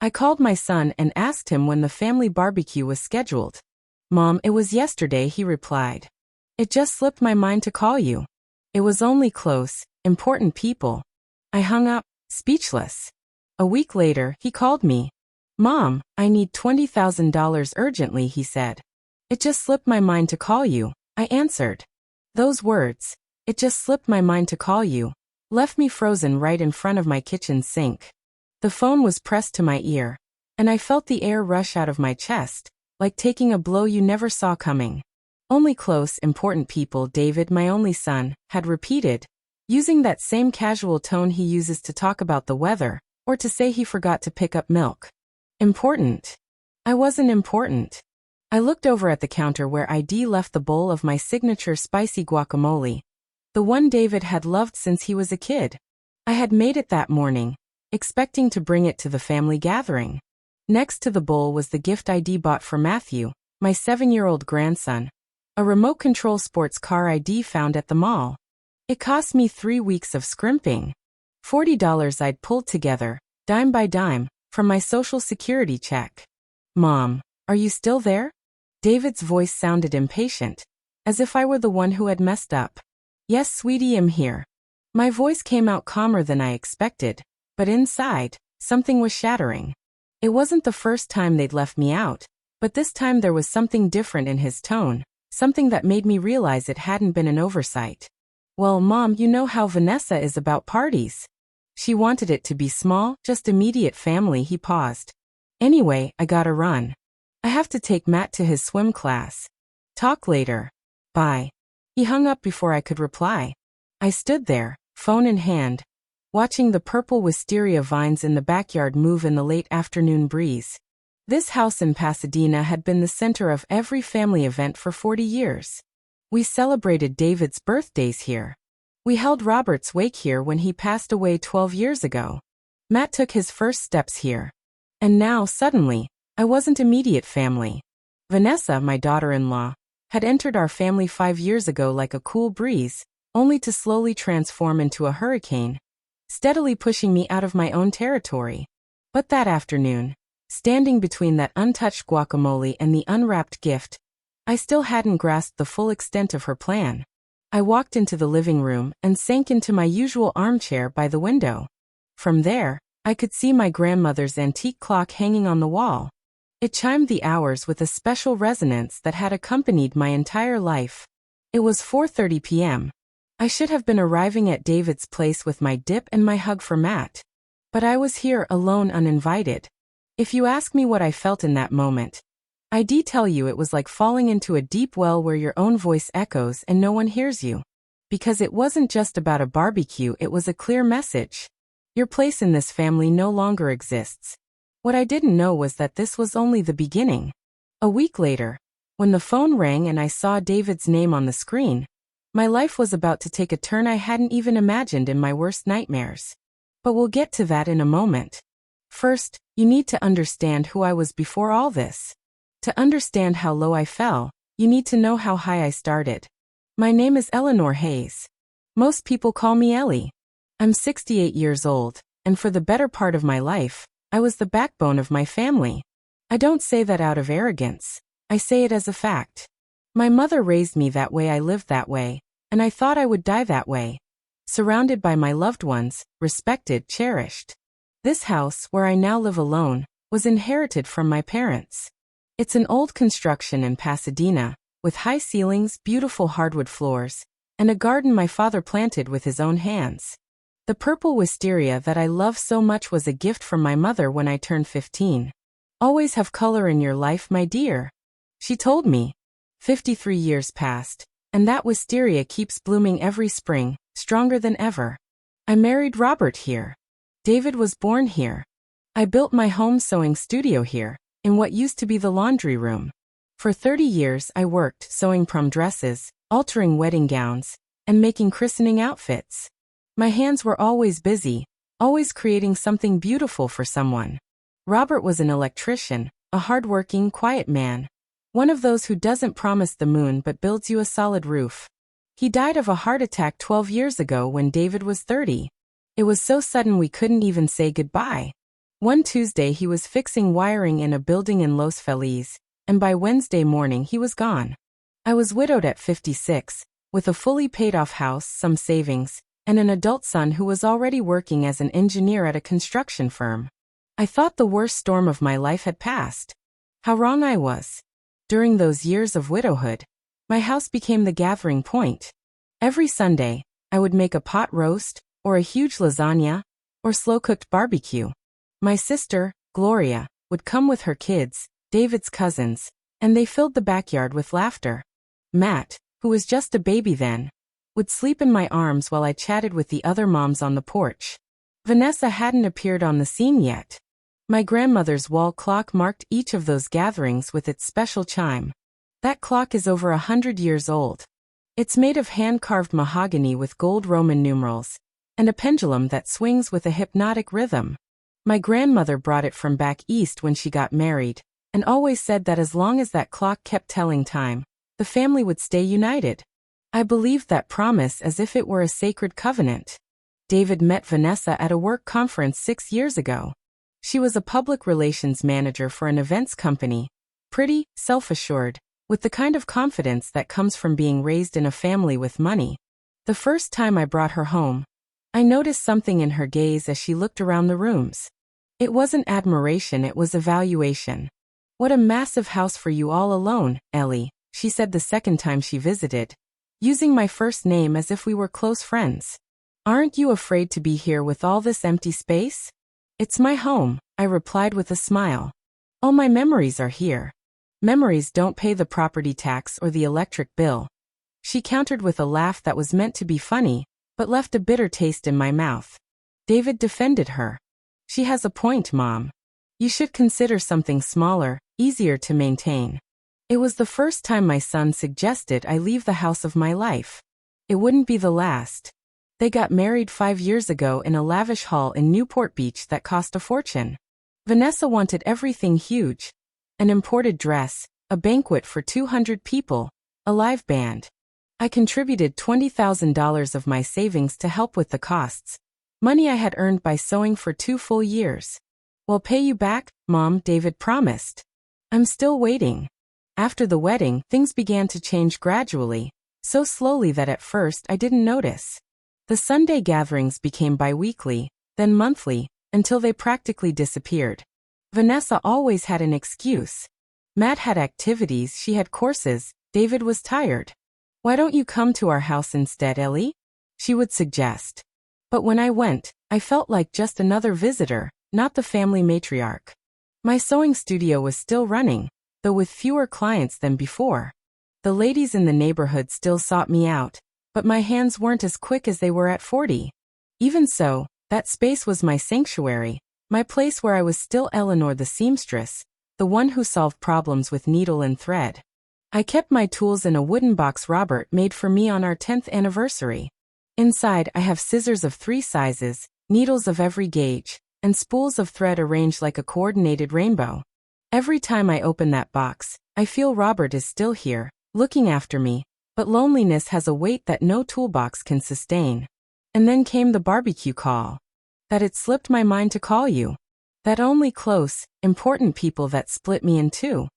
I called my son and asked him when the family barbecue was scheduled. "Mom, it was yesterday," he replied. "It just slipped my mind to call you. It was only close, important people." I hung up, speechless. A week later, he called me. "Mom, I need $20,000 urgently," he said. "It just slipped my mind to call you," I answered. Those words, "it just slipped my mind to call you," left me frozen right in front of my kitchen sink. The phone was pressed to my ear, and I felt the air rush out of my chest, like taking a blow you never saw coming. "Only close, important people," David, my only son, had repeated, using that same casual tone he uses to talk about the weather, or to say he forgot to pick up milk. Important. I wasn't important. I looked over at the counter where I'd left the bowl of my signature spicy guacamole, the one David had loved since he was a kid. I had made it that morning, expecting to bring it to the family gathering. Next to the bowl was the gift I'd bought for Matthew, my 7-year-old grandson, a remote control sports car I'd found at the mall. It cost me 3 weeks of scrimping. $40 I'd pulled together, dime by dime, from my Social Security check. "Mom, are you still there?" David's voice sounded impatient, as if I were the one who had messed up. "Yes, sweetie, I'm here." My voice came out calmer than I expected, but inside, something was shattering. It wasn't the first time they'd left me out, but this time there was something different in his tone, something that made me realize it hadn't been an oversight. "Well, Mom, you know how Vanessa is about parties. She wanted it to be small, just immediate family." He paused. "Anyway, I gotta run. I have to take Matt to his swim class. Talk later. Bye." He hung up before I could reply. I stood there, phone in hand, watching the purple wisteria vines in the backyard move in the late afternoon breeze. This house in Pasadena had been the center of every family event for 40 years. We celebrated David's birthdays here. We held Robert's wake here when he passed away 12 years ago. Matt took his first steps here. And now, suddenly, I wasn't immediate family. Vanessa, my daughter-in-law, had entered our family 5 years ago like a cool breeze, only to slowly transform into a hurricane, steadily pushing me out of my own territory. But that afternoon, standing between that untouched guacamole and the unwrapped gift, I still hadn't grasped the full extent of her plan. I walked into the living room and sank into my usual armchair by the window. From there, I could see my grandmother's antique clock hanging on the wall. It chimed the hours with a special resonance that had accompanied my entire life. It was 4:30 p.m. I should have been arriving at David's place with my dip and my hug for Matt. But I was here alone, uninvited. If you ask me what I felt in that moment, I'd tell you it was like falling into a deep well where your own voice echoes and no one hears you. Because it wasn't just about a barbecue, it was a clear message. Your place in this family no longer exists. What I didn't know was that this was only the beginning. A week later, when the phone rang and I saw David's name on the screen, my life was about to take a turn I hadn't even imagined in my worst nightmares. But we'll get to that in a moment. First, you need to understand who I was before all this. To understand how low I fell, you need to know how high I started. My name is Eleanor Hayes. Most people call me Ellie. I'm 68 years old, and for the better part of my life, I was the backbone of my family. I don't say that out of arrogance. I say it as a fact. My mother raised me that way, I lived that way, and I thought I would die that way. Surrounded by my loved ones, respected, cherished. This house, where I now live alone, was inherited from my parents. It's an old construction in Pasadena, with high ceilings, beautiful hardwood floors, and a garden my father planted with his own hands. The purple wisteria that I love so much was a gift from my mother when I turned 15. Always have color in your life, my dear, she told me. 53 years passed, and that wisteria keeps blooming every spring, stronger than ever. I married Robert here. David was born here. I built my home sewing studio here, in what used to be the laundry room. For 30 years I worked sewing prom dresses, altering wedding gowns, and making christening outfits. My hands were always busy, always creating something beautiful for someone. Robert was an electrician, a hard-working, quiet man. One of those who doesn't promise the moon but builds you a solid roof. He died of a heart attack 12 years ago when David was 30. It was so sudden we couldn't even say goodbye. One Tuesday he was fixing wiring in a building in Los Feliz, and by Wednesday morning he was gone. I was widowed at 56, with a fully paid-off house, some savings, and an adult son who was already working as an engineer at a construction firm. I thought the worst storm of my life had passed. How wrong I was. During those years of widowhood, my house became the gathering point. Every Sunday, I would make a pot roast, or a huge lasagna, or slow-cooked barbecue. My sister, Gloria, would come with her kids, David's cousins, and they filled the backyard with laughter. Matt, who was just a baby then, would sleep in my arms while I chatted with the other moms on the porch. Vanessa hadn't appeared on the scene yet. My grandmother's wall clock marked each of those gatherings with its special chime. That clock is over 100 years old. It's made of hand-carved mahogany with gold Roman numerals, and a pendulum that swings with a hypnotic rhythm. My grandmother brought it from back east when she got married, and always said that as long as that clock kept telling time, the family would stay united. I believed that promise as if it were a sacred covenant. David met Vanessa at a work conference 6 years ago. She was a public relations manager for an events company, pretty, self-assured, with the kind of confidence that comes from being raised in a family with money. The first time I brought her home, I noticed something in her gaze as she looked around the rooms. It wasn't admiration, it was evaluation. "What a massive house for you all alone, Ellie," she said the second time she visited, using my first name as if we were close friends. "Aren't you afraid to be here with all this empty space?" "It's my home," I replied with a smile. "All my memories are here." "Memories don't pay the property tax or the electric bill," she countered with a laugh that was meant to be funny, but left a bitter taste in my mouth. David defended her. "She has a point, Mom. You should consider something smaller, easier to maintain." It was the first time my son suggested I leave the house of my life. It wouldn't be the last. They got married 5 years ago in a lavish hall in Newport Beach that cost a fortune. Vanessa wanted everything huge. An imported dress, a banquet for 200 people, a live band. I contributed $20,000 of my savings to help with the costs, money I had earned by sewing for 2 full years. "We'll pay you back, Mom," David promised. I'm still waiting. After the wedding, things began to change gradually, so slowly that at first I didn't notice. The Sunday gatherings became bi-weekly, then monthly, until they practically disappeared. Vanessa always had an excuse. Matt had activities, she had courses, David was tired. "Why don't you come to our house instead, Ellie?" she would suggest. But when I went, I felt like just another visitor, not the family matriarch. My sewing studio was still running, though with fewer clients than before. The ladies in the neighborhood still sought me out, but my hands weren't as quick as they were at 40. Even so, that space was my sanctuary, my place where I was still Eleanor the seamstress, the one who solved problems with needle and thread. I kept my tools in a wooden box Robert made for me on our 10th anniversary. Inside, I have scissors of 3 sizes, needles of every gauge, and spools of thread arranged like a coordinated rainbow. Every time I open that box, I feel Robert is still here, looking after me, but loneliness has a weight that no toolbox can sustain. And then came the barbecue call. That it slipped my mind to call you. That only close, important people that split me in two.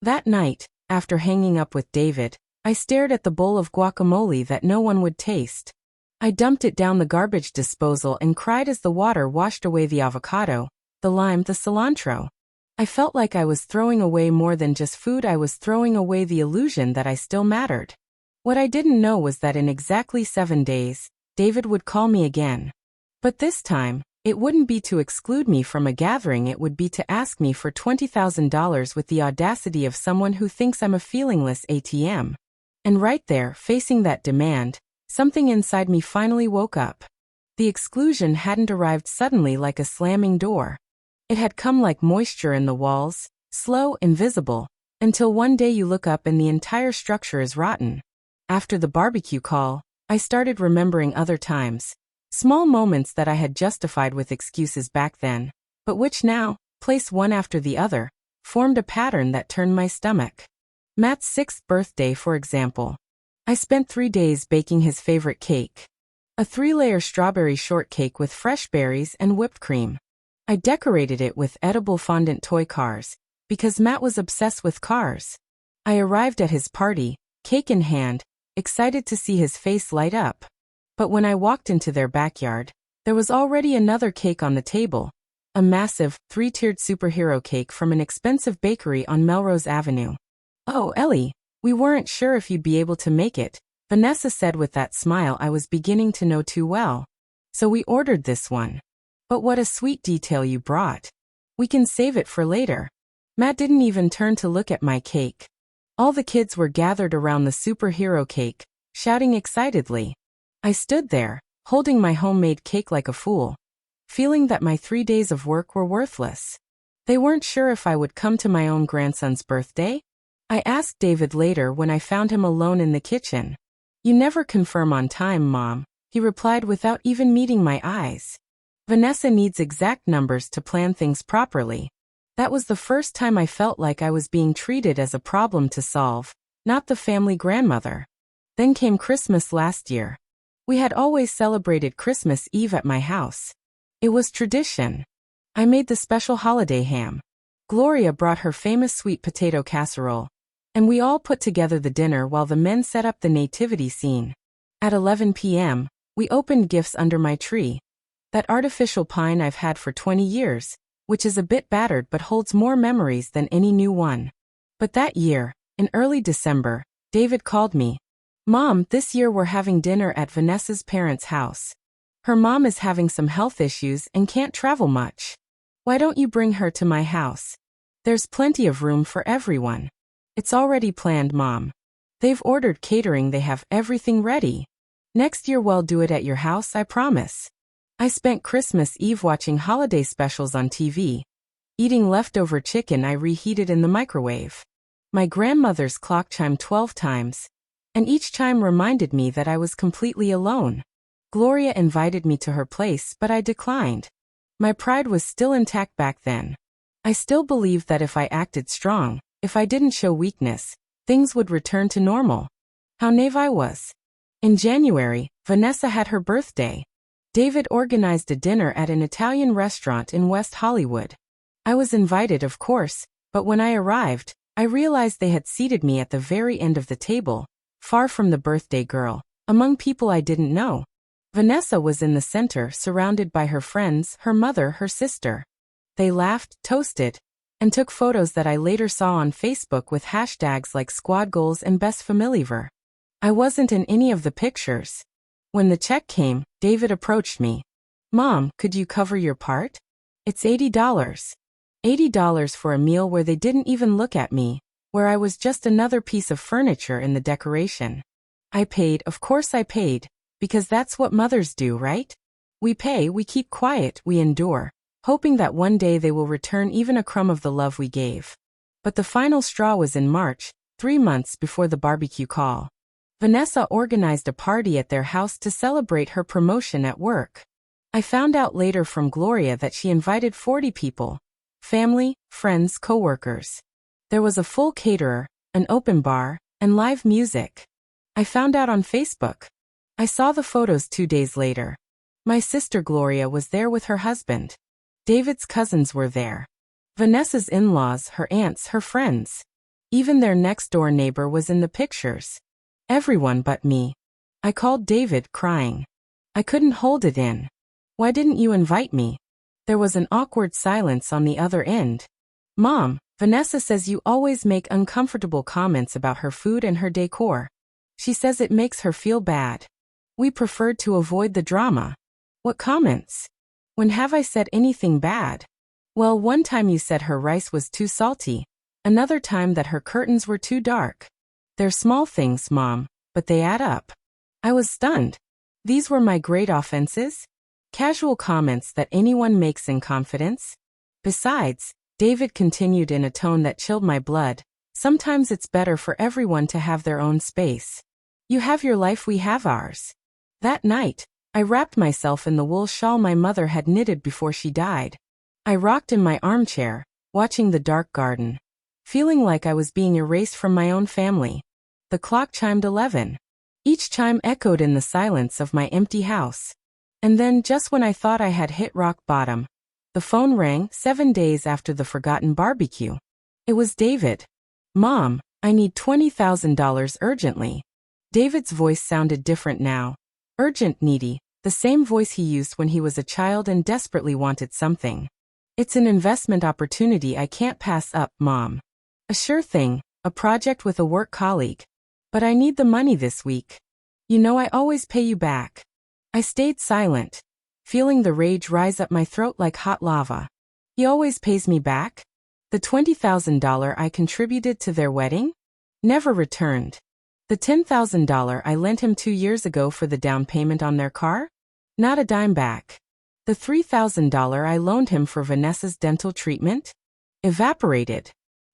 That night, after hanging up with David, I stared at the bowl of guacamole that no one would taste. I dumped it down the garbage disposal and cried as the water washed away the avocado, the lime, the cilantro. I felt like I was throwing away more than just food, I was throwing away the illusion that I still mattered. What I didn't know was that in exactly 7 days, David would call me again. But this time, it wouldn't be to exclude me from a gathering, it would be to ask me for $20,000 with the audacity of someone who thinks I'm a feelingless ATM. And right there, facing that demand, something inside me finally woke up. The exclusion hadn't arrived suddenly like a slamming door. It had come like moisture in the walls, slow, invisible, until one day you look up and the entire structure is rotten. After the barbecue call, I started remembering other times. Small moments that I had justified with excuses back then, but which now, placed one after the other, formed a pattern that turned my stomach. Matt's 6th birthday, for example. I spent 3 days baking his favorite cake. A 3-layer strawberry shortcake with fresh berries and whipped cream. I decorated it with edible fondant toy cars, because Matt was obsessed with cars. I arrived at his party, cake in hand, excited to see his face light up. But when I walked into their backyard, there was already another cake on the table. A massive, 3-tiered superhero cake from an expensive bakery on Melrose Avenue. "Oh, Ellie, we weren't sure if you'd be able to make it," Vanessa said with that smile I was beginning to know too well. "So we ordered this one. But what a sweet detail you brought. We can save it for later." Matt didn't even turn to look at my cake. All the kids were gathered around the superhero cake, shouting excitedly. I stood there, holding my homemade cake like a fool, feeling that my 3 days of work were worthless. They weren't sure if I would come to my own grandson's birthday? I asked David later when I found him alone in the kitchen. "You never confirm on time, Mom," he replied without even meeting my eyes. "Vanessa needs exact numbers to plan things properly." That was the first time I felt like I was being treated as a problem to solve, not the family grandmother. Then came Christmas last year. We had always celebrated Christmas Eve at my house. It was tradition. I made the special holiday ham. Gloria brought her famous sweet potato casserole, and we all put together the dinner while the men set up the nativity scene. At 11 p.m., we opened gifts under my tree. That artificial pine I've had for 20 years, which is a bit battered but holds more memories than any new one. But that year, in early December, David called me. "Mom, this year we're having dinner at Vanessa's parents' house. Her mom is having some health issues and can't travel much. Why don't you bring her to my house? There's plenty of room for everyone." "It's already planned, Mom. They've ordered catering, they have everything ready. Next year we'll do it at your house, I promise." I spent Christmas Eve watching holiday specials on TV, eating leftover chicken I reheated in the microwave. My grandmother's clock chimed 12 times, and each chime reminded me that I was completely alone. Gloria invited me to her place, but I declined. My pride was still intact back then. I still believed that if I acted strong, if I didn't show weakness, things would return to normal. How naive I was. In January, Vanessa had her birthday. David organized a dinner at an Italian restaurant in West Hollywood. I was invited, of course, but when I arrived, I realized they had seated me at the very end of the table, far from the birthday girl, among people I didn't know. Vanessa was in the center, surrounded by her friends, her mother, her sister. They laughed, toasted, and took photos that I later saw on Facebook with hashtags like squad goals and best familiar. I wasn't in any of the pictures. When the check came, David approached me. "Mom, could you cover your part? It's $80. $80 for a meal where they didn't even look at me, where I was just another piece of furniture in the decoration." I paid, of course I paid, because that's what mothers do, right? We pay, we keep quiet, we endure, hoping that one day they will return even a crumb of the love we gave. But the final straw was in March, 3 months before the barbecue call. Vanessa organized a party at their house to celebrate her promotion at work. I found out later from Gloria that she invited 40 people. Family, friends, coworkers. There was a full caterer, an open bar, and live music. I found out on Facebook. I saw the photos 2 days later. My sister Gloria was there with her husband. David's cousins were there. Vanessa's in-laws, her aunts, her friends. Even their next-door neighbor was in the pictures. Everyone but me. I called David, crying. I couldn't hold it in. "Why didn't you invite me?" There was an awkward silence on the other end. "Mom, Vanessa says you always make uncomfortable comments about her food and her decor. She says it makes her feel bad. We preferred to avoid the drama." "What comments? When have I said anything bad?" "Well, one time you said her rice was too salty. Another time that her curtains were too dark. They're small things, Mom, but they add up." I was stunned. These were my great offenses? Casual comments that anyone makes in confidence? Besides, David continued in a tone that chilled my blood, "Sometimes it's better for everyone to have their own space. You have your life, we have ours." That night, I wrapped myself in the wool shawl my mother had knitted before she died. I rocked in my armchair, watching the dark garden, feeling like I was being erased from my own family. The clock chimed 11. Each chime echoed in the silence of my empty house. And then, just when I thought I had hit rock bottom, The phone rang 7 days after the forgotten barbecue. It was David. Mom, I need $20,000 urgently. David's voice sounded different now. Urgent, needy, the same voice he used when he was a child and desperately wanted something. It's an investment opportunity I can't pass up, Mom. A sure thing, a project with a work colleague. But I need the money this week. You know I always pay you back. I stayed silent, feeling the rage rise up my throat like hot lava. He always pays me back? The $20,000 I contributed to their wedding? Never returned. The $10,000 I lent him 2 years ago for the down payment on their car? Not a dime back. The $3,000 I loaned him for Vanessa's dental treatment? Evaporated.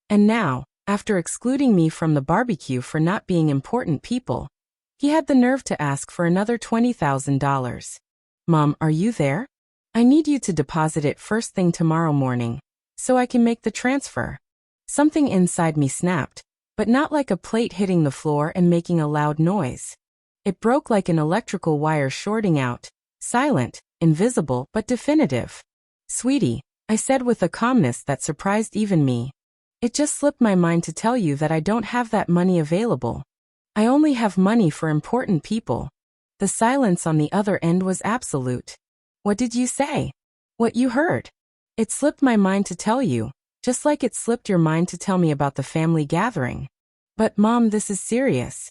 And now, after excluding me from the barbecue for not being important people, he had the nerve to ask for another $20,000. Mom, are you there? I need you to deposit it first thing tomorrow morning, so I can make the transfer. Something inside me snapped, but not like a plate hitting the floor and making a loud noise. It broke like an electrical wire shorting out, silent, invisible, but definitive. Sweetie, I said with a calmness that surprised even me. It just slipped my mind to tell you that I don't have that money available. I only have money for important people. The silence on the other end was absolute. What did you say? What you heard. It slipped my mind to tell you, just like it slipped your mind to tell me about the family gathering. But Mom, this is serious.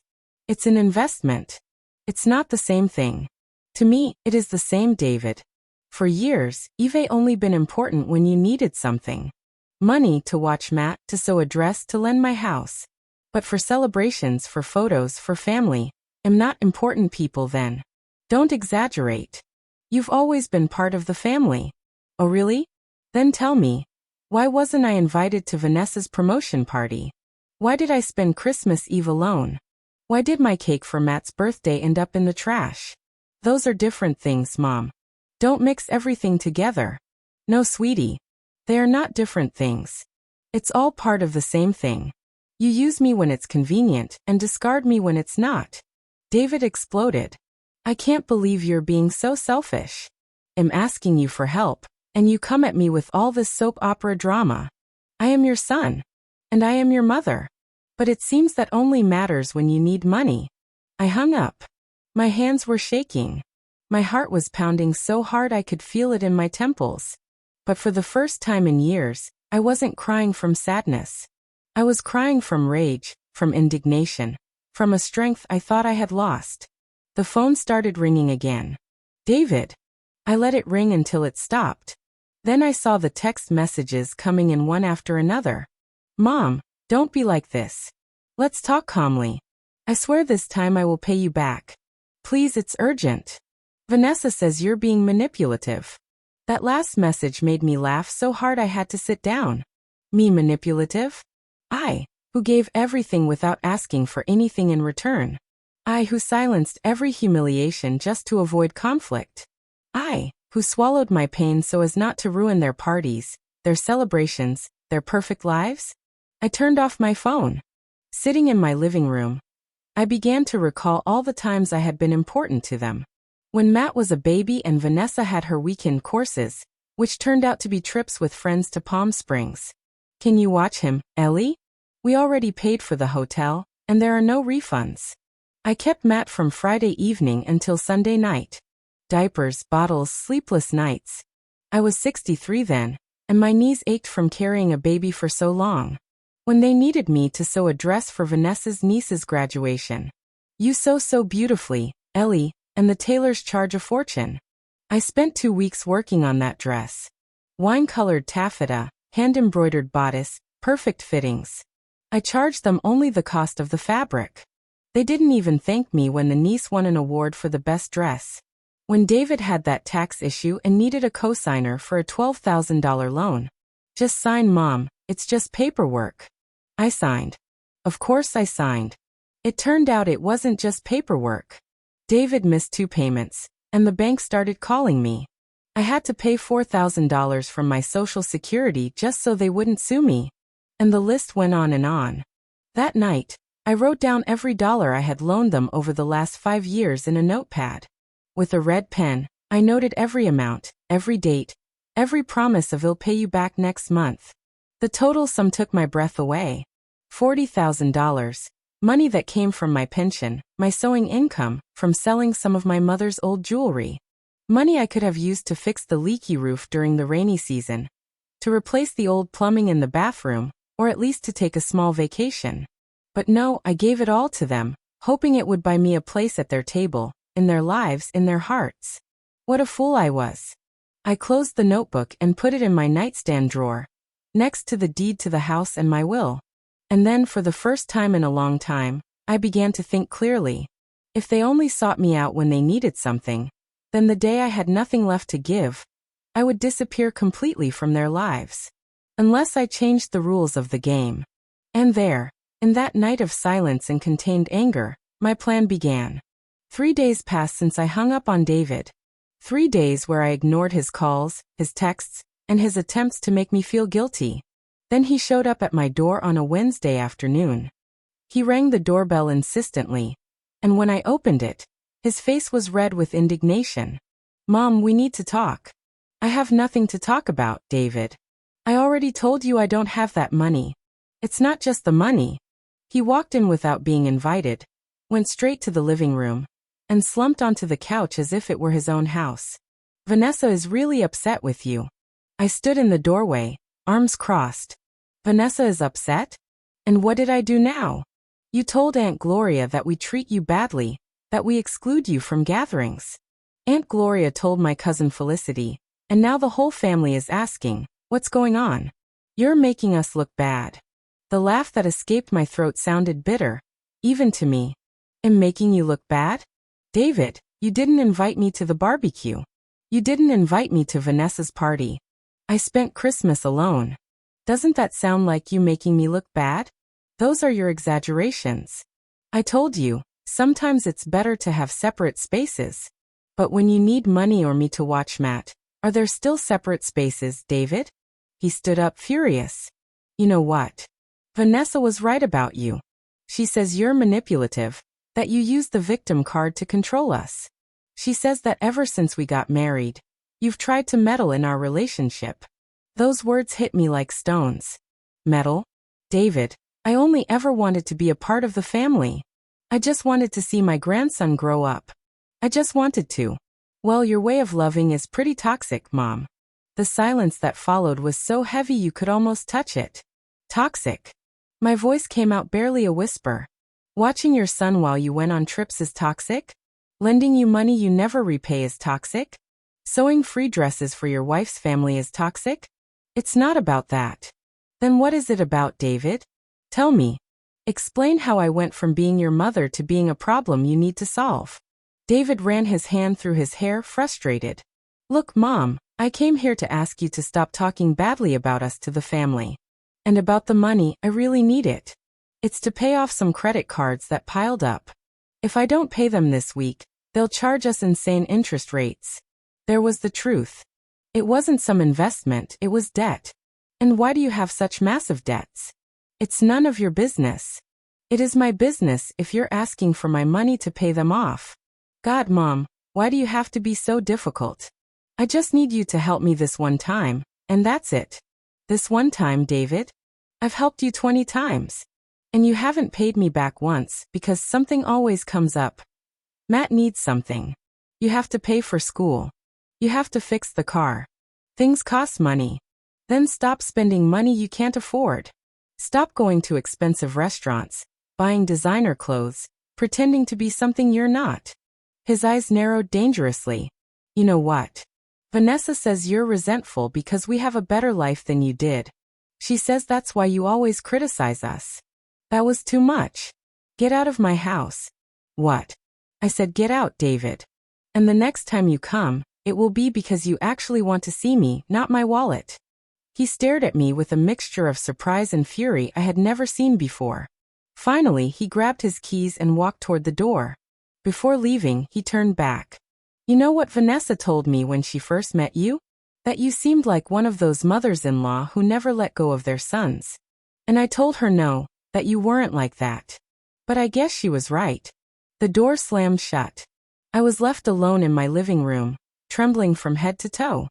It's an investment. It's not the same thing. To me, it is the same, David. For years, Eve only been important when you needed something. Money to watch Matt, to sew a dress, to lend my house. But for celebrations, for photos, for family, am not important people then. Don't exaggerate. You've always been part of the family. Oh really? Then tell me, why wasn't I invited to Vanessa's promotion party? Why did I spend Christmas Eve alone? Why did my cake for Matt's birthday end up in the trash? Those are different things, Mom. Don't mix everything together. No, sweetie. They are not different things. It's all part of the same thing. You use me when it's convenient and discard me when it's not. David exploded. I can't believe you're being so selfish. I'm asking you for help, and you come at me with all this soap opera drama. I am your son. And I am your mother. But it seems that only matters when you need money. I hung up. My hands were shaking. My heart was pounding so hard I could feel it in my temples. But for the first time in years, I wasn't crying from sadness. I was crying from rage, from indignation, from a strength I thought I had lost. The phone started ringing again. David. I let it ring until it stopped. Then I saw the text messages coming in one after another. Mom, don't be like this. Let's talk calmly. I swear this time I will pay you back. Please, it's urgent. Vanessa says you're being manipulative. That last message made me laugh so hard I had to sit down. Me manipulative? I, who gave everything without asking for anything in return. I, who silenced every humiliation just to avoid conflict. I, who swallowed my pain so as not to ruin their parties, their celebrations, their perfect lives? I turned off my phone. Sitting in my living room, I began to recall all the times I had been important to them. When Matt was a baby and Vanessa had her weekend courses, which turned out to be trips with friends to Palm Springs. Can you watch him, Ellie? We already paid for the hotel, and there are no refunds. I kept Matt from Friday evening until Sunday night. Diapers, bottles, sleepless nights. I was 63 then, and my knees ached from carrying a baby for so long. When they needed me to sew a dress for Vanessa's niece's graduation. You sew so beautifully, Ellie, and the tailors charge a fortune. I spent 2 weeks working on that dress. Wine-colored taffeta, hand-embroidered bodice, perfect fittings. I charged them only the cost of the fabric. They didn't even thank me when the niece won an award for the best dress. When David had that tax issue and needed a cosigner for a $12,000 loan. Just sign, Mom, it's just paperwork. I signed. Of course I signed. It turned out it wasn't just paperwork. David missed 2 payments, and the bank started calling me. I had to pay $4,000 from my Social Security just so they wouldn't sue me. And the list went on and on. That night, I wrote down every dollar I had loaned them over the last 5 years in a notepad. With a red pen, I noted every amount, every date, Every promise of "I'll pay you back next month." The total sum took my breath away. $40,000. Money that came from my pension, my sewing income, from selling some of my mother's old jewelry. Money I could have used to fix the leaky roof during the rainy season, to replace the old plumbing in the bathroom, or at least to take a small vacation. But no, I gave it all to them, hoping it would buy me a place at their table, in their lives, in their hearts. What a fool I was. I closed the notebook and put it in my nightstand drawer, next to the deed to the house and my will. And then, for the first time in a long time, I began to think clearly. If they only sought me out when they needed something, then the day I had nothing left to give, I would disappear completely from their lives. Unless I changed the rules of the game. And there, in that night of silence and contained anger, my plan began. 3 days passed since I hung up on David. 3 days where I ignored his calls, his texts, and his attempts to make me feel guilty. Then he showed up at my door on a Wednesday afternoon. He rang the doorbell insistently, and when I opened it, his face was red with indignation. "Mom, we need to talk." "I have nothing to talk about, David. I already told you I don't have that money." "It's not just the money." He walked in without being invited, went straight to the living room, and slumped onto the couch as if it were his own house. "Vanessa is really upset with you." I stood in the doorway, arms crossed. "Vanessa is upset? And what did I do now?" "You told Aunt Gloria that we treat you badly, that we exclude you from gatherings." Aunt Gloria told my cousin Felicity, and now the whole family is asking, "What's going on? You're making us look bad." The laugh that escaped my throat sounded bitter, even to me. "Am making you look bad? David, you didn't invite me to the barbecue. You didn't invite me to Vanessa's party. I spent Christmas alone. Doesn't that sound like you making me look bad? Those are your exaggerations. I told you, sometimes it's better to have separate spaces. But when you need money or me to watch Matt, are there still separate spaces, David?" He stood up furious. "You know what? Vanessa was right about you. She says you're manipulative, that you use the victim card to control us. She says that ever since we got married, you've tried to meddle in our relationship." Those words hit me like stones. Meddle? David, I only ever wanted to be a part of the family. I just wanted to see my grandson grow up. I just wanted to. "Well, your way of loving is pretty toxic, Mom." The silence that followed was so heavy you could almost touch it. "Toxic?" My voice came out barely a whisper. "Watching your son while you went on trips is toxic? Lending you money you never repay is toxic? Sewing free dresses for your wife's family is toxic? It's not about that. Then what is it about, David? Tell me. Explain how I went from being your mother to being a problem you need to solve." David ran his hand through his hair, frustrated. "Look, Mom, I came here to ask you to stop talking badly about us to the family. And about the money, I really need it. It's to pay off some credit cards that piled up. If I don't pay them this week, they'll charge us insane interest rates." There was the truth. It wasn't some investment, it was debt. "And why do you have such massive debts?" "It's none of your business." "It is my business if you're asking for my money to pay them off." "God, Mom, why do you have to be so difficult? I just need you to help me this one time, and that's it." "This one time, David? I've helped you 20 times. And you haven't paid me back once because something always comes up. Matt needs something. You have to pay for school. You have to fix the car. Things cost money. Then stop spending money you can't afford. Stop going to expensive restaurants, buying designer clothes, pretending to be something you're not." His eyes narrowed dangerously. "You know what? Vanessa says you're resentful because we have a better life than you did. She says that's why you always criticize us. That was too much. Get out of my house." "What?" I said, "Get out, David. And the next time you come, it will be because you actually want to see me, not my wallet." He stared at me with a mixture of surprise and fury I had never seen before. Finally, he grabbed his keys and walked toward the door. Before leaving, he turned back. "You know what Vanessa told me when she first met you? That you seemed like one of those mothers-in-law who never let go of their sons. And I told her no, that you weren't like that. But I guess she was right." The door slammed shut. I was left alone in my living room, trembling from head to toe.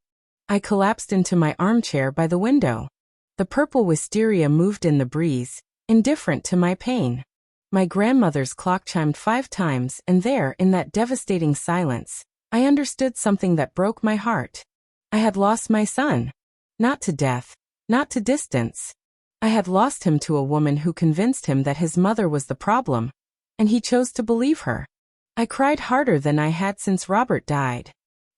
I collapsed into my armchair by the window. The purple wisteria moved in the breeze, indifferent to my pain. My grandmother's clock chimed 5 times, and there, in that devastating silence, I understood something that broke my heart. I had lost my son. Not to death, not to distance. I had lost him to a woman who convinced him that his mother was the problem, and he chose to believe her. I cried harder than I had since Robert died.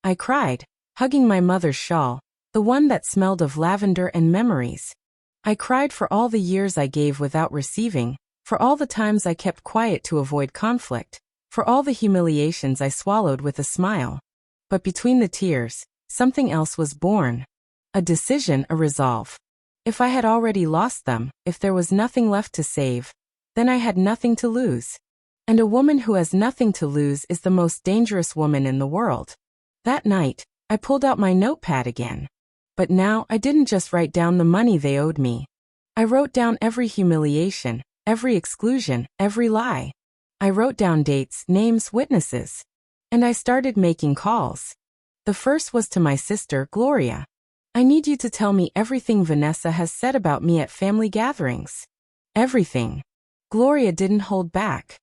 I cried, hugging my mother's shawl, the one that smelled of lavender and memories. I cried for all the years I gave without receiving, for all the times I kept quiet to avoid conflict, for all the humiliations I swallowed with a smile. But between the tears, something else was born. A decision, a resolve. If I had already lost them, if there was nothing left to save, then I had nothing to lose. And a woman who has nothing to lose is the most dangerous woman in the world. That night, I pulled out my notepad again. But now I didn't just write down the money they owed me. I wrote down every humiliation, every exclusion, every lie. I wrote down dates, names, witnesses. And I started making calls. The first was to my sister, Gloria. I need you to tell me everything Vanessa has said about me at family gatherings. Everything. Gloria didn't hold back.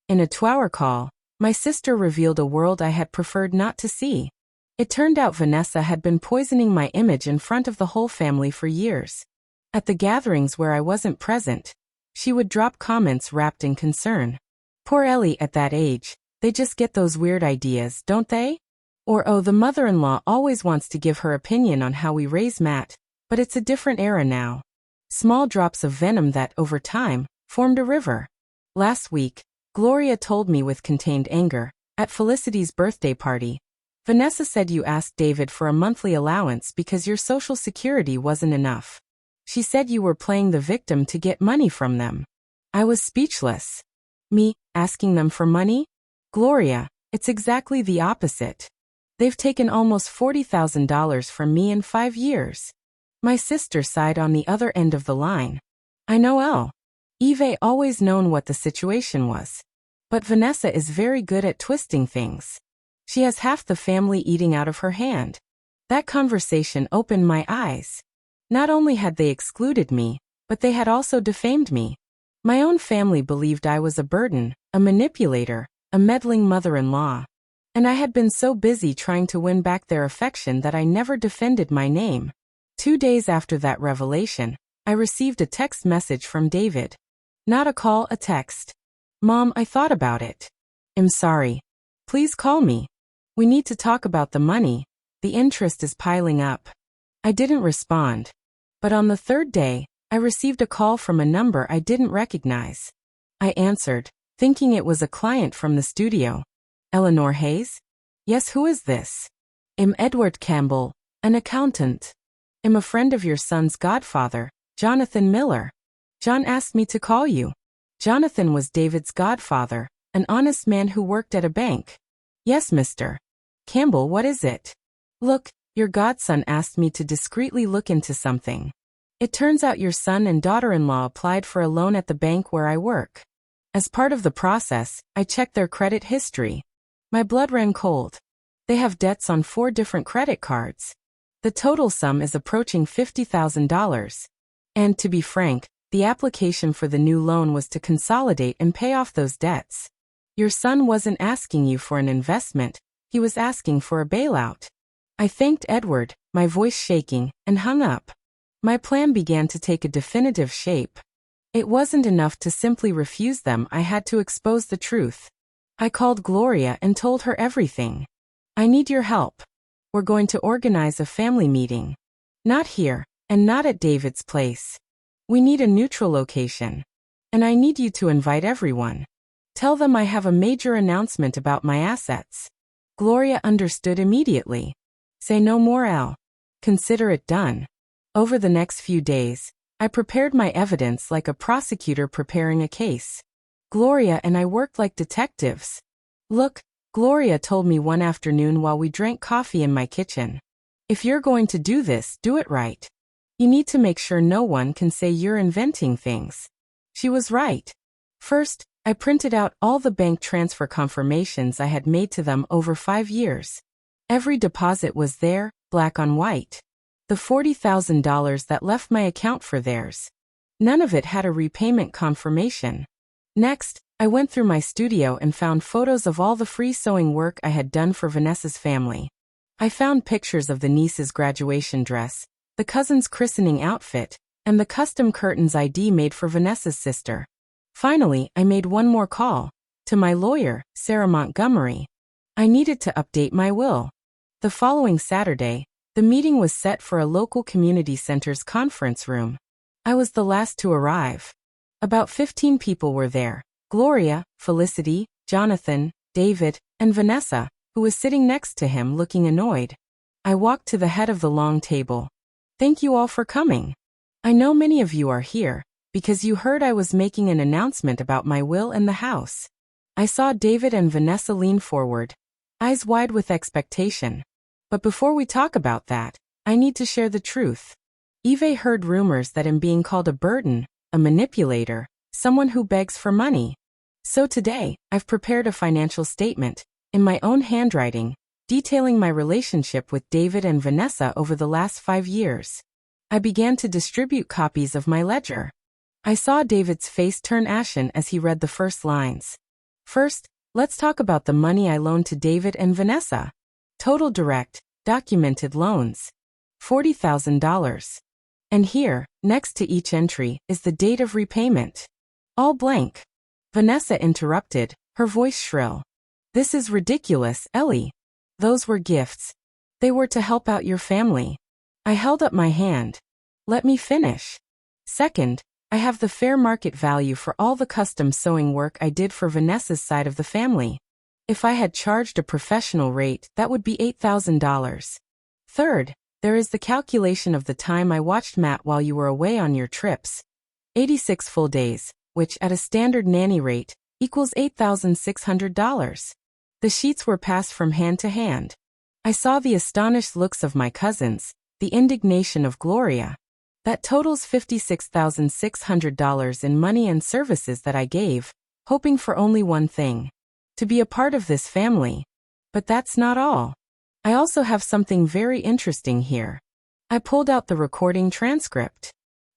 In a 2-hour call, my sister revealed a world I had preferred not to see. It turned out Vanessa had been poisoning my image in front of the whole family for years. At the gatherings where I wasn't present, she would drop comments wrapped in concern. Poor Ellie at that age, they just get those weird ideas, don't they? Or, oh, the mother-in-law always wants to give her opinion on how we raise Matt, but it's a different era now. Small drops of venom that, over time, formed a river. Last week, Gloria told me with contained anger, at Felicity's birthday party, Vanessa said you asked David for a monthly allowance because your social security wasn't enough. She said you were playing the victim to get money from them. I was speechless. Me, asking them for money? Gloria, it's exactly the opposite. They've taken almost $40,000 from me in 5 years. My sister sighed on the other end of the line. I know Elle. Eve always known what the situation was. But Vanessa is very good at twisting things. She has half the family eating out of her hand. That conversation opened my eyes. Not only had they excluded me, but they had also defamed me. My own family believed I was a burden, a manipulator, a meddling mother-in-law. And I had been so busy trying to win back their affection that I never defended my name. 2 days after that revelation, I received a text message from David. Not a call, a text. Mom, I thought about it. I'm sorry. Please call me. We need to talk about the money. The interest is piling up. I didn't respond. But on the 3rd day, I received a call from a number I didn't recognize. I answered, thinking it was a client from the studio. Eleanor Hayes? Yes, who is this? I'm Edward Campbell, an accountant. I'm a friend of your son's godfather, Jonathan Miller. John asked me to call you. Jonathan was David's godfather, an honest man who worked at a bank. Yes, Mr. Campbell, what is it? Look, your godson asked me to discreetly look into something. It turns out your son and daughter-in-law applied for a loan at the bank where I work. As part of the process, I checked their credit history. My blood ran cold. They have debts on 4 different credit cards. The total sum is approaching $50,000. And to be frank, the application for the new loan was to consolidate and pay off those debts. Your son wasn't asking you for an investment, he was asking for a bailout. I thanked Edward, my voice shaking, and hung up. My plan began to take a definitive shape. It wasn't enough to simply refuse them, I had to expose the truth. I called Gloria and told her everything. I need your help. We're going to organize a family meeting. Not here, and not at David's place. We need a neutral location. And I need you to invite everyone. Tell them I have a major announcement about my assets. Gloria understood immediately. Say no more, Elle. Consider it done. Over the next few days, I prepared my evidence like a prosecutor preparing a case. Gloria and I worked like detectives. Look, Gloria told me one afternoon while we drank coffee in my kitchen. If you're going to do this, do it right. You need to make sure no one can say you're inventing things. She was right. First, I printed out all the bank transfer confirmations I had made to them over 5 years. Every deposit was there, black on white. The $40,000 that left my account for theirs. None of it had a repayment confirmation. Next, I went through my studio and found photos of all the free sewing work I had done for Vanessa's family. I found pictures of the niece's graduation dress, the cousin's christening outfit, and the custom curtains ID made for Vanessa's sister. Finally, I made one more call, to my lawyer, Sarah Montgomery. I needed to update my will. The following Saturday, the meeting was set for a local community center's conference room. I was the last to arrive. About 15 people were there: Gloria, Felicity, Jonathan, David, and Vanessa, who was sitting next to him looking annoyed. I walked to the head of the long table. Thank you all for coming. I know many of you are here because you heard I was making an announcement about my will and the house. I saw David and Vanessa lean forward, eyes wide with expectation. But before we talk about that, I need to share the truth. Eve heard rumors that I'm being called a burden, a manipulator, someone who begs for money. So today, I've prepared a financial statement, in my own handwriting, detailing my relationship with David and Vanessa over the last 5 years. I began to distribute copies of my ledger. I saw David's face turn ashen as he read the first lines. First, let's talk about the money I loaned to David and Vanessa. Total direct, documented loans. $40,000. And here, next to each entry, is the date of repayment. All blank. Vanessa interrupted, her voice shrill. This is ridiculous, Ellie. Those were gifts. They were to help out your family. I held up my hand. Let me finish. Second, I have the fair market value for all the custom sewing work I did for Vanessa's side of the family. If I had charged a professional rate, that would be $8,000. Third, there is the calculation of the time I watched Matt while you were away on your trips. 86 full days, which at a standard nanny rate, equals $8,600. The sheets were passed from hand to hand. I saw the astonished looks of my cousins, the indignation of Gloria. That totals $56,600 in money and services that I gave, hoping for only one thing: to be a part of this family. But that's not all. I also have something very interesting here. I pulled out the recording transcript.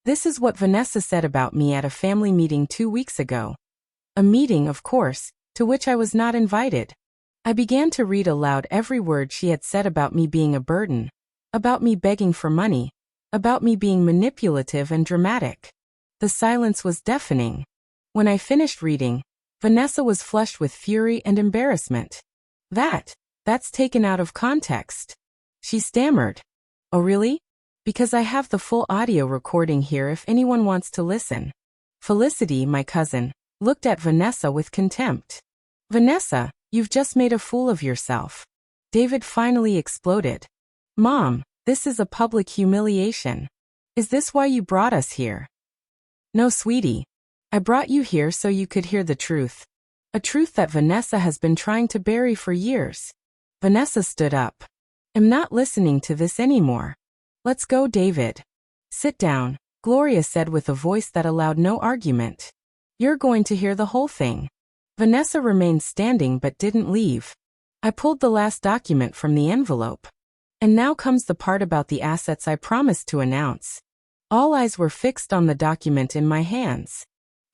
This is what Vanessa said about me at a family meeting 2 weeks ago. A meeting, of course, to which I was not invited. I began to read aloud every word she had said about me being a burden, about me begging for money, about me being manipulative and dramatic. The silence was deafening. When I finished reading, Vanessa was flushed with fury and embarrassment. That's taken out of context. She stammered. Oh really? Because I have the full audio recording here if anyone wants to listen. Felicity, my cousin, looked at Vanessa with contempt. Vanessa, you've just made a fool of yourself. David finally exploded. Mom, this is a public humiliation. Is this why you brought us here? No, sweetie. I brought you here so you could hear the truth. A truth that Vanessa has been trying to bury for years. Vanessa stood up. I'm not listening to this anymore. Let's go, David. Sit down, Gloria said with a voice that allowed no argument. You're going to hear the whole thing. Vanessa remained standing but didn't leave. I pulled the last document from the envelope. And now comes the part about the assets I promised to announce. All eyes were fixed on the document in my hands.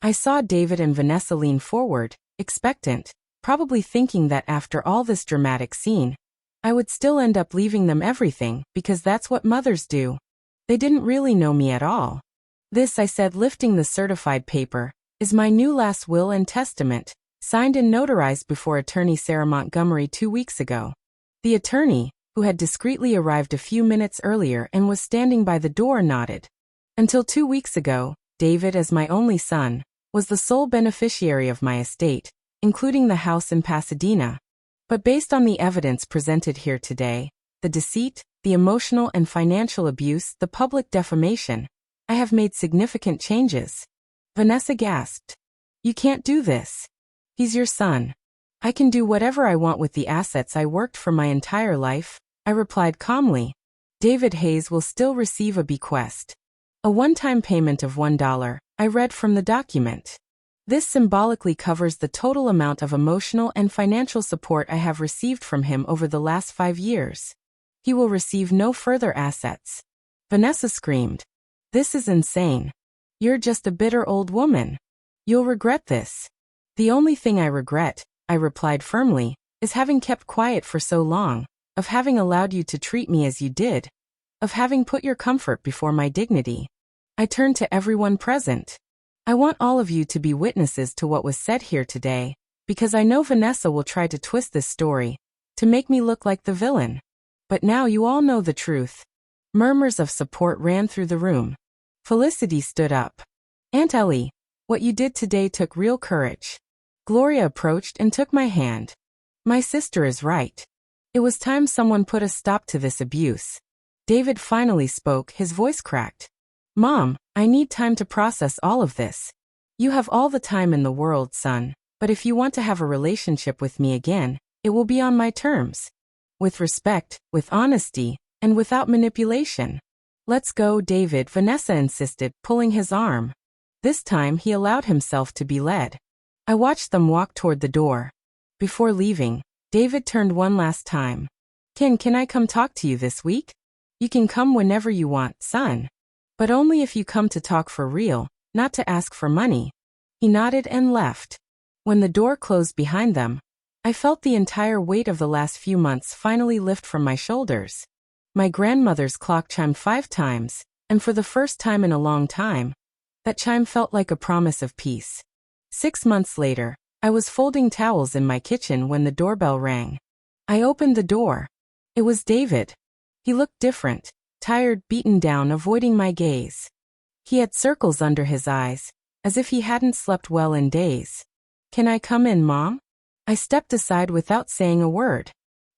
I saw David and Vanessa lean forward, expectant, probably thinking that after all this dramatic scene, I would still end up leaving them everything because that's what mothers do. They didn't really know me at all. This, I said, lifting the certified paper, is my new last will and testament, signed and notarized before attorney Sarah Montgomery 2 weeks ago. The attorney, who had discreetly arrived a few minutes earlier and was standing by the door, nodded. Until 2 weeks ago, David, as my only son, was the sole beneficiary of my estate, including the house in Pasadena. But based on the evidence presented here today, the deceit, the emotional and financial abuse, the public defamation, I have made significant changes. Vanessa gasped. You can't do this. He's your son. I can do whatever I want with the assets I worked for my entire life, I replied calmly. David Hayes will still receive a bequest. A one-time payment of $1, I read from the document. This symbolically covers the total amount of emotional and financial support I have received from him over the last 5 years. He will receive no further assets. Vanessa screamed. This is insane. You're just a bitter old woman. You'll regret this. The only thing I regret, I replied firmly, is having kept quiet for so long, of having allowed you to treat me as you did, of having put your comfort before my dignity. I turned to everyone present. I want all of you to be witnesses to what was said here today, because I know Vanessa will try to twist this story, to make me look like the villain. But now you all know the truth. Murmurs of support ran through the room. Felicity stood up. Aunt Ellie, what you did today took real courage. Gloria approached and took my hand. My sister is right. It was time someone put a stop to this abuse. David finally spoke, his voice cracked. Mom, I need time to process all of this. You have all the time in the world, son, but if you want to have a relationship with me again, it will be on my terms. With respect, with honesty, and without manipulation. Let's go, David, Vanessa insisted, pulling his arm. This time he allowed himself to be led. I watched them walk toward the door. Before leaving, David turned one last time. Can I come talk to you this week? You can come whenever you want, son. But only if you come to talk for real, not to ask for money. He nodded and left. When the door closed behind them, I felt the entire weight of the last few months finally lift from my shoulders. My grandmother's clock chimed 5 times, and for the first time in a long time, that chime felt like a promise of peace. 6 months later, I was folding towels in my kitchen when the doorbell rang. I opened the door. It was David. He looked different, tired, beaten down, avoiding my gaze. He had circles under his eyes, as if he hadn't slept well in days. Can I come in, Mom? I stepped aside without saying a word.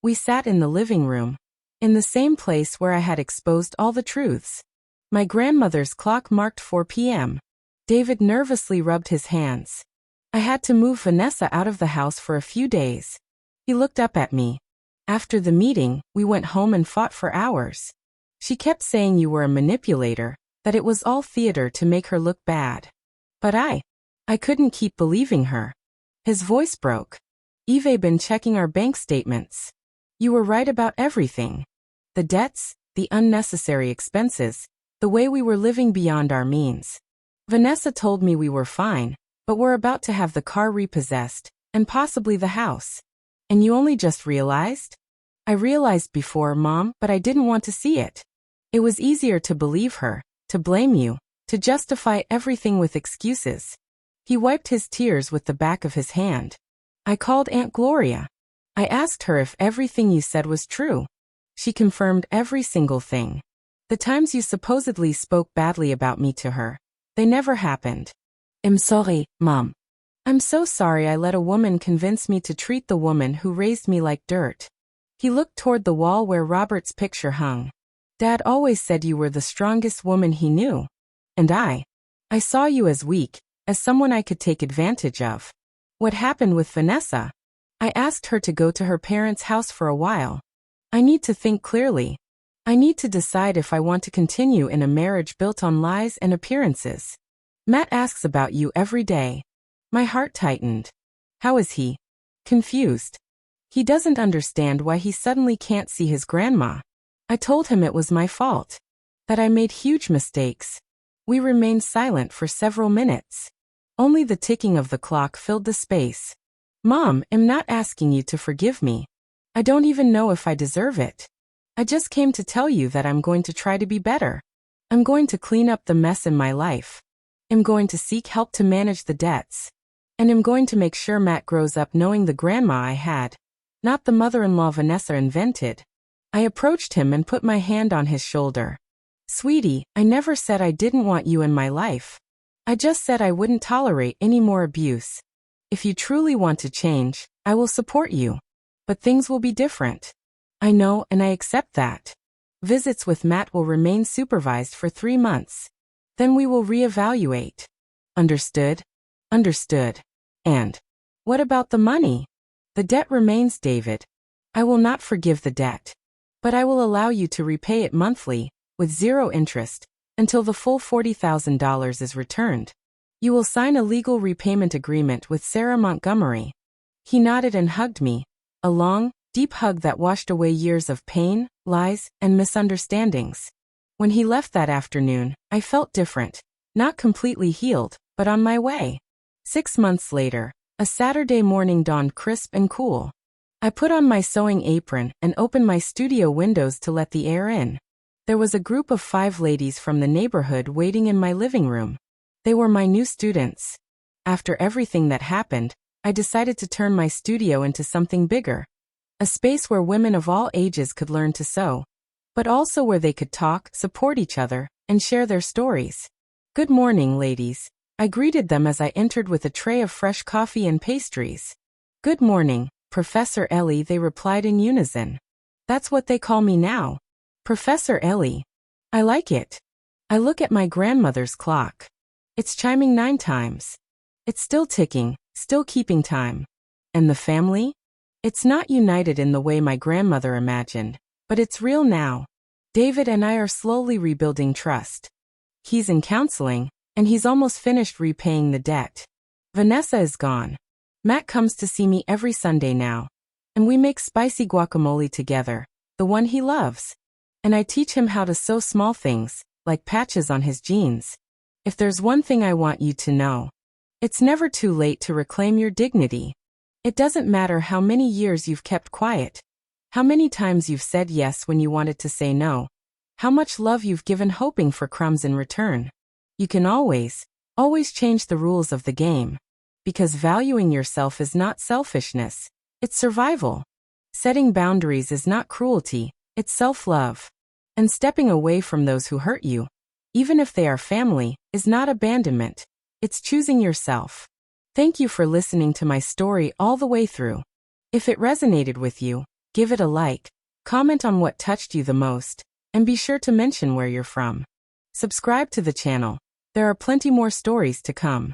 We sat in the living room, in the same place where I had exposed all the truths. My grandmother's clock marked 4 p.m. David nervously rubbed his hands. I had to move Vanessa out of the house for a few days. He looked up at me. After the meeting, we went home and fought for hours. She kept saying you were a manipulator, that it was all theater to make her look bad. But I couldn't keep believing her. His voice broke. You've been checking our bank statements. You were right about everything. The debts, the unnecessary expenses, the way we were living beyond our means. Vanessa told me we were fine, but we're about to have the car repossessed, and possibly the house. And you only just realized? I realized before, Mom, but I didn't want to see it. It was easier to believe her, to blame you, to justify everything with excuses. He wiped his tears with the back of his hand. I called Aunt Gloria. I asked her if everything you said was true. She confirmed every single thing. The times you supposedly spoke badly about me to her, they never happened. I'm sorry, Mom. I'm so sorry I let a woman convince me to treat the woman who raised me like dirt. He looked toward the wall where Robert's picture hung. Dad always said you were the strongest woman he knew. And I saw you as weak, as someone I could take advantage of. What happened with Vanessa? I asked her to go to her parents' house for a while. I need to think clearly. I need to decide if I want to continue in a marriage built on lies and appearances. Matt asks about you every day. My heart tightened. How is he? Confused. He doesn't understand why he suddenly can't see his grandma. I told him it was my fault. That I made huge mistakes. We remained silent for several minutes. Only the ticking of the clock filled the space. Mom, I'm not asking you to forgive me. I don't even know if I deserve it. I just came to tell you that I'm going to try to be better. I'm going to clean up the mess in my life. I'm going to seek help to manage the debts. And I'm going to make sure Matt grows up knowing the grandma I had, not the mother-in-law Vanessa invented. I approached him and put my hand on his shoulder. Sweetie, I never said I didn't want you in my life. I just said I wouldn't tolerate any more abuse. If you truly want to change, I will support you. But things will be different. I know, and I accept that. Visits with Matt will remain supervised for 3 months. Then we will reevaluate. Understood? Understood. And what about the money? The debt remains, David. I will not forgive the debt. But I will allow you to repay it monthly, with 0 interest, until the full $40,000 is returned. You will sign a legal repayment agreement with Sarah Montgomery. He nodded and hugged me, a long, Deep hug that washed away years of pain, lies, and misunderstandings. When he left that afternoon, I felt different. Not completely healed, but on my way. 6 months later, a Saturday morning dawned crisp and cool. I put on my sewing apron and opened my studio windows to let the air in. There was a group of 5 ladies from the neighborhood waiting in my living room. They were my new students. After everything that happened, I decided to turn my studio into something bigger. A space where women of all ages could learn to sew, but also where they could talk, support each other, and share their stories. Good morning, ladies. I greeted them as I entered with a tray of fresh coffee and pastries. Good morning, Professor Ellie, they replied in unison. That's what they call me now. Professor Ellie. I like it. I look at my grandmother's clock. It's chiming 9 times. It's still ticking, still keeping time. And the family? It's not united in the way my grandmother imagined, but it's real now. David and I are slowly rebuilding trust. He's in counseling, and he's almost finished repaying the debt. Vanessa is gone. Matt comes to see me every Sunday now, and we make spicy guacamole together, the one he loves. And I teach him how to sew small things, like patches on his jeans. If there's one thing I want you to know, it's never too late to reclaim your dignity. It doesn't matter how many years you've kept quiet, how many times you've said yes when you wanted to say no, how much love you've given hoping for crumbs in return. You can always change the rules of the game. Because valuing yourself is not selfishness, it's survival. Setting boundaries is not cruelty, it's self-love. And stepping away from those who hurt you, even if they are family, is not abandonment. It's choosing yourself. Thank you for listening to my story all the way through. If it resonated with you, give it a like, comment on what touched you the most, and be sure to mention where you're from. Subscribe to the channel. There are plenty more stories to come.